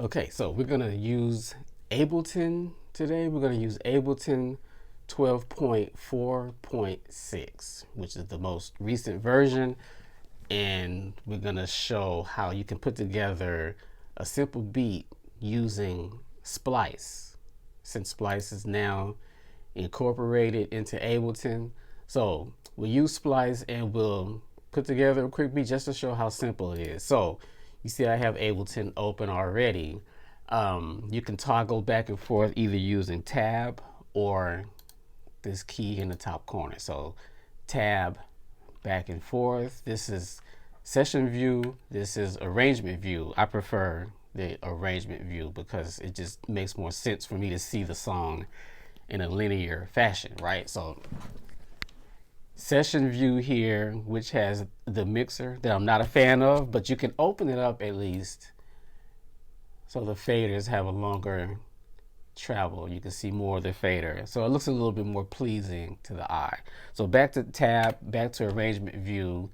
Okay, so we're gonna use Ableton today. We're gonna use Ableton 12.4.6, which is the most recent version. And we're gonna show how you can put together a simple beat using Splice, since Splice is now incorporated into Ableton. So we'll use Splice and we'll put together a quick beat just to show how simple it is. So you see I have Ableton open already. You can toggle back and forth either using tab or this key in the top corner. So tab, back and forth. This is session view. This is arrangement view. I prefer the arrangement view because it just makes more sense for me to see the song in a linear fashion, right? So session view here, which has the mixer that I'm not a fan of, but you can open it up at least so the faders have a longer travel. You can see more of the fader, so it looks a little bit more pleasing to the eye. So back to tab, back to arrangement view.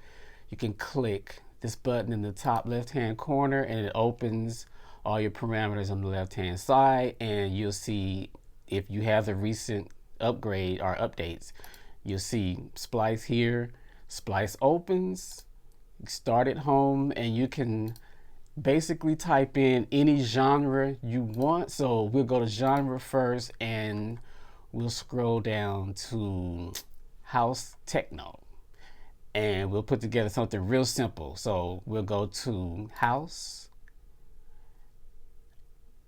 You can click this button in the top left hand corner and it opens all your parameters on the left hand side, and you'll see if you have the recent upgrade or updates. You'll see Splice here. Splice opens, start at home, and you can basically type in any genre you want. So we'll go to genre first and we'll scroll down to house techno, and we'll put together something real simple. So we'll go to house,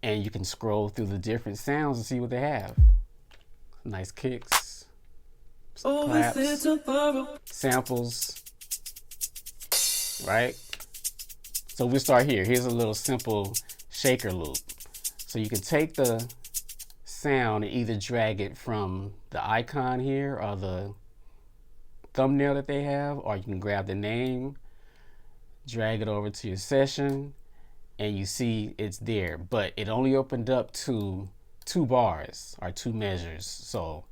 and you can scroll through the different sounds and see what they have. Nice kicks, claps, samples, right? So we start here. Here's a little simple shaker loop. So you can take the sound and either drag it from the icon here or the thumbnail that they have, or you can grab the name, drag it over to your session, and you see it's there. But it only opened up to 2 bars or 2 measures. So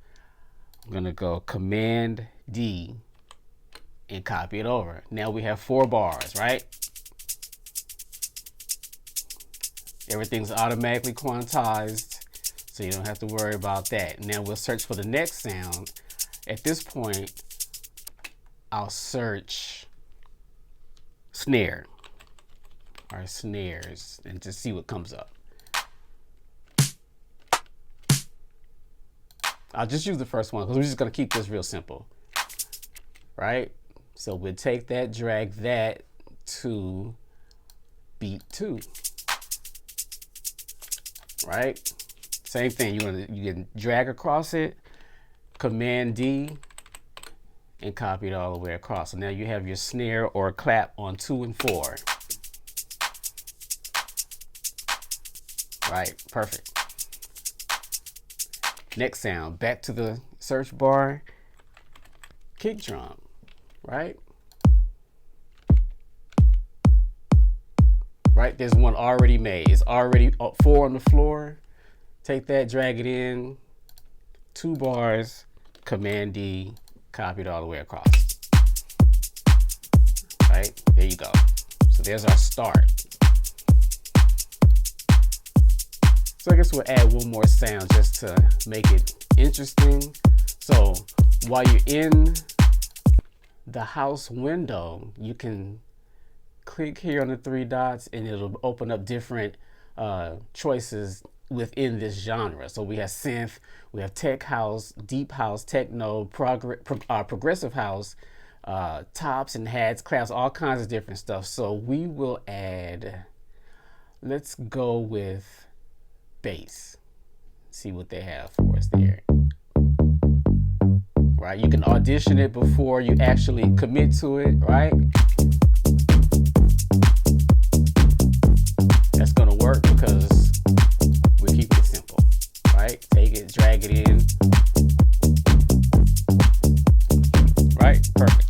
I'm gonna go Command D and copy it over. Now we have 4 bars, right? Everything's automatically quantized, so you don't have to worry about that. Now we'll search for the next sound. At this point, I'll search snare or snares and just see what comes up. I'll just use the first one because we're just gonna keep this real simple, right? So we'll take that, drag that to beat 2, right? Same thing, you can drag across it, Command D, and copy it all the way across. So now you have your snare or clap on 2 and 4. Right, perfect. Next sound, back to the search bar, kick drum, right? Right, there's one already made. It's already 4 on the floor. Take that, drag it in, 2 bars, Command D, copy it all the way across. Right, there you go. So there's our start. So I guess we'll add one more sound just to make it interesting. So while you're in the house window, you can click here on the 3 dots and it'll open up different choices within this genre. So we have synth, we have tech house, deep house, techno, progressive house, tops and hats, claps, all kinds of different stuff. So we will add, let's go with bass. See what they have for us there. Right, you can audition it before you actually commit to it, right? That's gonna work because we're keeping it simple, right? Take it, drag it in. Right, perfect.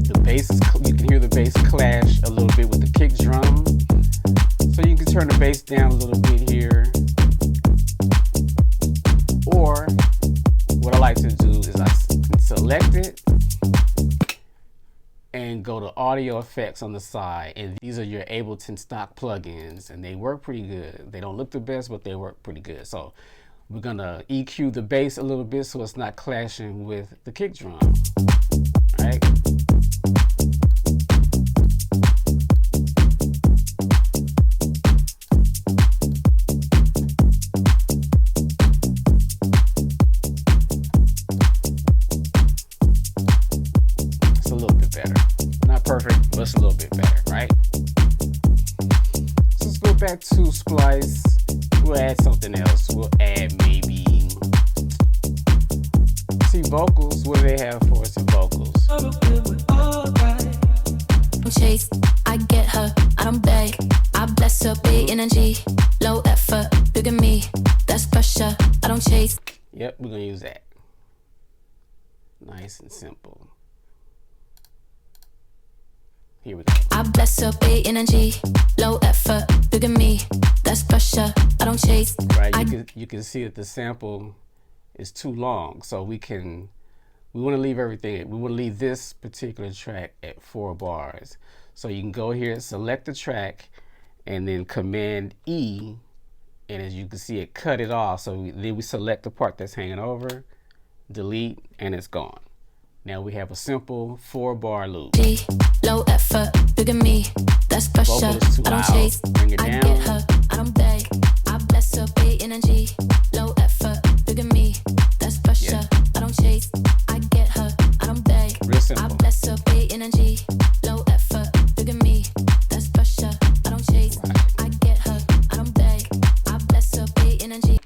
The bass, you can hear the bass clash a little bit with the kick drum. So you can turn the bass down a little bit here. Or what I like to do is I select it and go to audio effects on the side, and these are your Ableton stock plugins, and they work pretty good. They don't look the best, but they work pretty good. So we're gonna EQ the bass a little bit so it's not clashing with the kick drum. Right? It's a little bit better. Not perfect, but it's a little bit better, right? So let's go back to Splice. We'll add something else. We'll add maybe, see, vocals. What do they have for us in vocals? Chase, I get her, I don't beg. I bless her, big energy, low effort, bigger me. That's pressure, I don't chase. Yep, we're gonna use that. Nice and simple. Here we go. I bless her, big energy, low effort, bigger me. That's pressure, I don't chase. Right, you can see that the sample is too long, so we want to leave everything. We want to leave this particular track at 4 bars. So you can go here, select the track, and then Command E, and as you can see, it cut it off. So then we select the part that's hanging over, delete, and it's gone. Now we have a simple 4-bar loop. Low effort, bigger me. That's pressure, Vocal is too I don't loud. chase. Bring it I down. get her, I don't beg. I bless her, big energy, low effort, bigger me. That's pressure, Yeah. I don't chase. I get her, I don't beg. Real simple. I bless her, big energy, low effort, bigger me. That's pressure, I don't chase. Right. I get her, I don't beg. I bless her, big energy.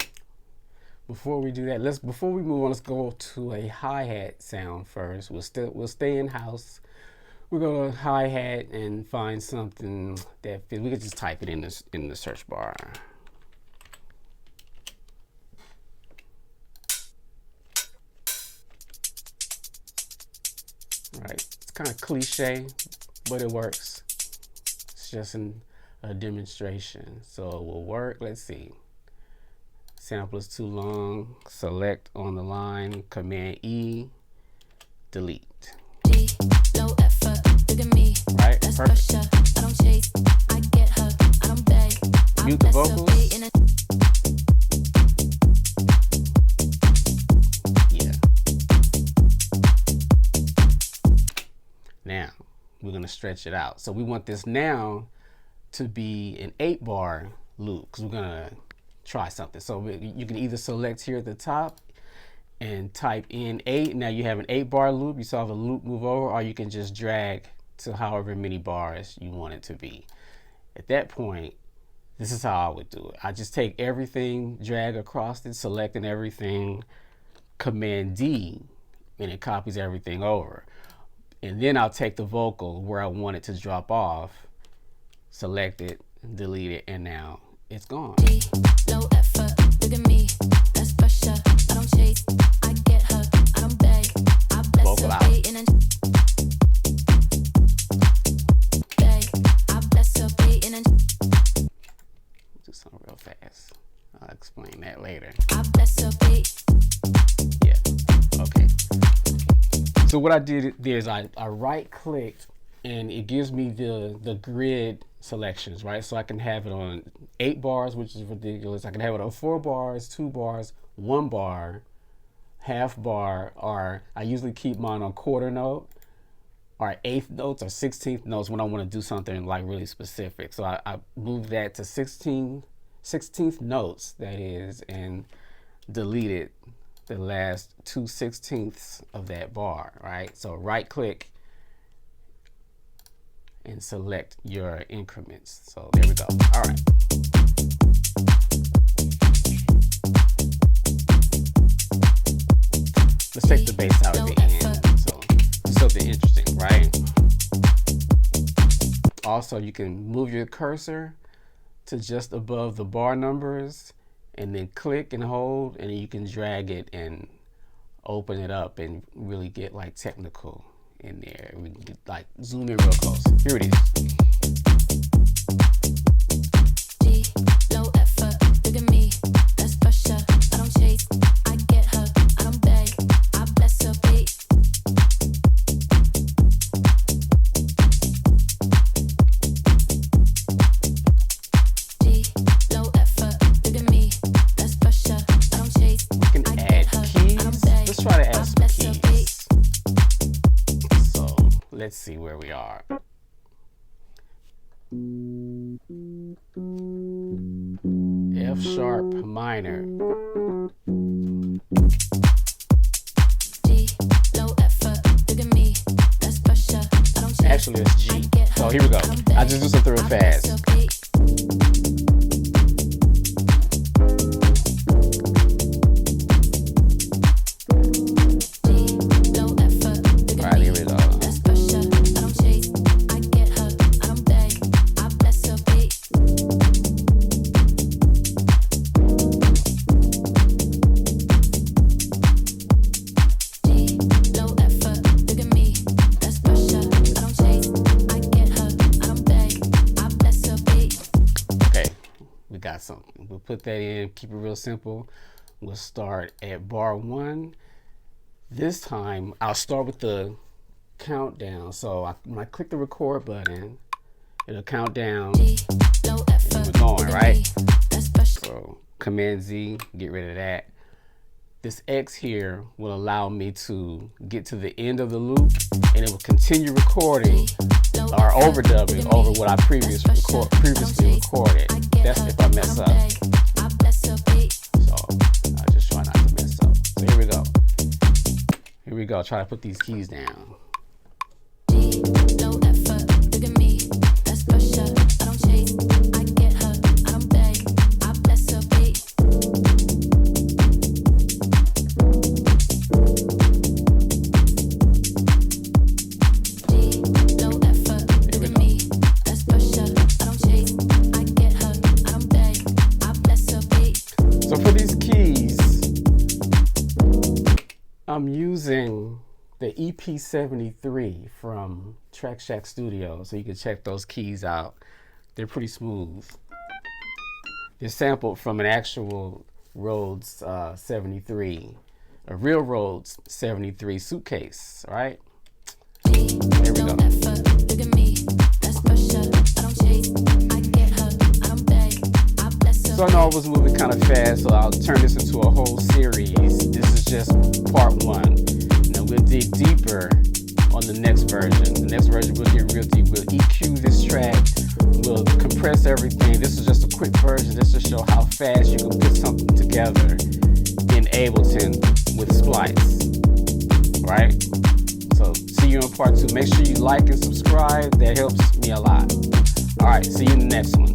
Before we do that, before we move on, let's go to a hi-hat sound first. We'll stay in house. We're gonna hi-hat and find something that fits. We could just type it in the search bar. Right, it's kind of cliche, but it works. It's just a demonstration, so it will work. Let's see. Sample is too long. Select on the line, Command E, delete. Low effort, bigger me. Right, That's perfect. pressure, I don't chase. I get her, I don't beg. I Mute the bless her, vocals. big energy. Yeah. Now we're gonna stretch it out. So we want this now to be an 8-bar loop because we're gonna try something. So you can either select here at the top and type in 8. Now you have an 8-bar loop. You saw the loop move over, or you can just drag to however many bars you want it to be. At that point, this is how I would do it. I just take everything, drag across it, selecting everything, Command D, and it copies everything over. And then I'll take the vocal where I want it to drop off, select it, delete it, and now it's gone. Low effort, bigger me. That's pressure, I don't chase. I get her, I don't beg. I bless Vocal her, out. big energy. Beg. I bless her, big energy. Do something real fast. I'll explain that later. I bless her, big. Yeah, okay. So what I did there is I right clicked and it gives me the grid selections, right? So I can have it on 8 bars, which is ridiculous. I can have it on 4 bars, 2 bars, 1 bar, half bar, or I usually keep mine on quarter note, or 8th notes or 16th notes when I want to do something like really specific. So I moved that to 16th notes, that is, and deleted the last 2/16 of that bar, right? So right click and select your increments. So there we go. All right. Let's take the bass out at the end. So it's something interesting, right? Also, you can move your cursor to just above the bar numbers and then click and hold, and you can drag it and open it up and really get like technical in there. We can get, like, zoom in real close. Here it is. G, low effort, bigger me. That's pressure, I don't chase. I get her, I don't beg. I bless her, big. let's see where we are. F sharp minor. G, low effort, look at me, that's pressure. I don't chase. Actually, it's G. So here we go. I just do something real fast. Alright, here we go. That's pressure. I don't chase. I get her. I don't beg. I bless her beat. G, low effort, look at me, that's pressure. I don't chase. I get her. I don't beg. I bless her beat. Okay, we got something. We'll put that in, keep it real simple. We'll start at bar 1. This time, I'll start with the countdown. So when I click the record button, it'll count down. G, low effort, And we're going, look at right? me, that's pressure. So Command Z, get rid of that. This X here will allow me to get to the end of the loop, and it will continue recording or overdubbing over what I previously recorded. That's if I mess up. So I just try not to mess up. So here we go. Here we go. Try to put these keys down. Low effort, look at me, that's pressure. I don't chase, I get her, I don't beg, I bless her beat. Low effort, look at me, that's pressure. I don't chase, I get her, I don't beg, I bless her beat. So for these keys, I'm using the EP73 from Track Shack Studio, so you can check those keys out. They're pretty smooth. They're sampled from an actual Rhodes 73, a real Rhodes 73 suitcase, right? There we go. Low effort, look at me, that's pressure. I don't chase, I get her, I don't beg, I bless her. So I know I was moving kind of fast, so I'll turn this into a whole series. This is just part 1. Now we'll dig deeper on the next version. The next version we'll get real deep. We'll EQ this track. We'll compress everything. This is just a quick version just to show how fast you can put something together in Ableton with Splice. Right? So see you in part 2. Make sure you like and subscribe. That helps me a lot. All right, see you in the next one.